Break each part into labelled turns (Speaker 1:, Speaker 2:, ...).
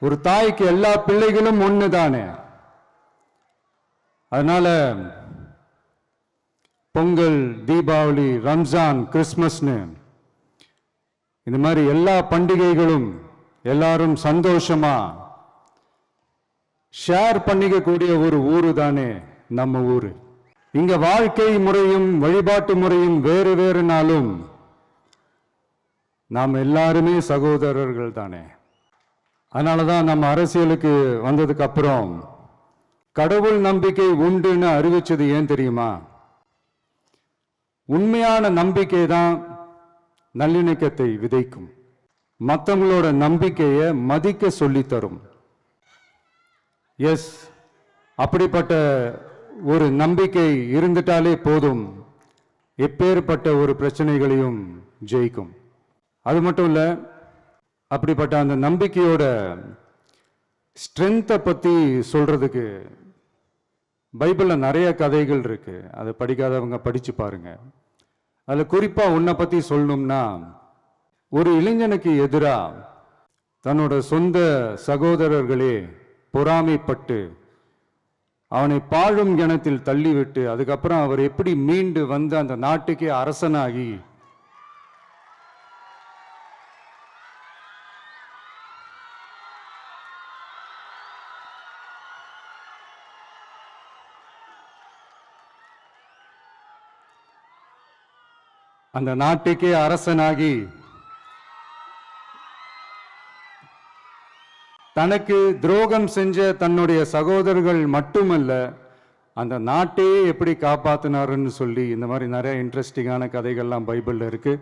Speaker 1: ஒரு தாய்க்கு எல்லா பிள்ளைகளும் ஒன்று தானே. அதனால பொங்கல், தீபாவளி, ரம்ஜான், கிறிஸ்மஸ்னு இந்த மாதிரி எல்லா பண்டிகைகளும் எல்லாரும் சந்தோஷமா ஷேர் பண்ணிக்கக்கூடிய ஒரு ஊரு தானே நம்ம ஊரு. இங்க வாழ்க்கை முறையும் வழிபாட்டு முறையும் வேறு வேறுனாலும் நாம் எல்லாருமே சகோதரர்கள் தானே. அதனாலதான் நம்ம அரசியலுக்கு வந்ததுக்கு அப்புறம் கடவுள் நம்பிக்கை உண்டுன்னு அறிவிச்சது ஏன் தெரியுமா? உண்மையான நம்பிக்கை தான் நல்லிணக்கத்தை விதைக்கும், மற்றவங்களோட நம்பிக்கையை மதிக்க சொல்லி தரும். எஸ், அப்படிப்பட்ட ஒரு நம்பிக்கை இருந்துட்டாலே போதும், எப்பேற்பட்ட ஒரு பிரச்சனைகளையும் ஜெயிக்கும். அது மட்டும் இல்லை, அப்படிப்பட்ட அந்த நம்பிக்கையோட ஸ்ட்ரென்த்தை பற்றி சொல்றதுக்கு பைபிளில் நிறைய கதைகள் இருக்கு. அதை படிக்காதவங்க படிச்சு பாருங்க. அதில் குறிப்பாக உன்னை பற்றி சொல்லணும்னா, ஒரு இளைஞனுக்கு எதிராக தன்னோட சொந்த சகோதரர்களே பொறாமைப்பட்டு அவனை பாழும் கிணத்தில் தள்ளிவிட்டு அதுக்கப்புறம் அவர் எப்படி மீண்டு வந்து அந்த நாட்டுக்கே அரசனாகி அந்த நாட்டுக்கே அரசனாகி தனக்கு துரோகம் செஞ்ச தன்னுடைய சகோதரர்கள் மட்டுமல்ல, அந்த நாட்டையே எப்படி காப்பாத்தினாருன்னு சொல்லி இந்த மாதிரி நிறைய இன்ட்ரெஸ்டிங்கான கதைகள்லாம் பைபிளில் இருக்கு.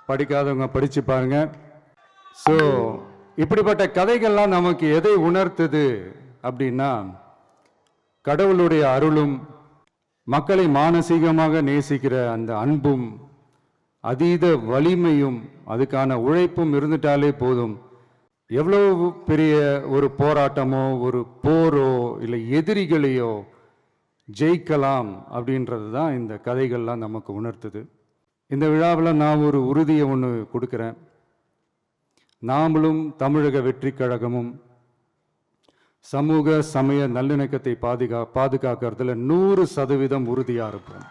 Speaker 1: படிக்காதவங்க படிச்சு பாருங்க. ஸோ இப்படிப்பட்ட கதைகள்லாம் நமக்கு எதை உணர்த்துது அப்படின்னா, கடவுளுடைய அருளும் மக்களை மானசீகமாக நேசிக்கிற அந்த அன்பும் அதீத வலிமையும் அதுக்கான உழைப்பும் இருந்துட்டாலே போதும், எவ்வளவு பெரிய ஒரு போராட்டமோ ஒரு போரோ இல்லை எதிரிகளையோ ஜெயிக்கலாம் அப்படின்றது தான் இந்த கதைகள்லாம் நமக்கு உணர்த்துது. இந்த விழாவில் நான் ஒரு உறுதியை ஒன்று கொடுக்குறேன். நாமளும் தமிழக வெற்றி கழகமும் சமூக சமய நல்லிணக்கத்தை பாதுகாக்கிறதுல 100% உறுதியாக இருப்போம்.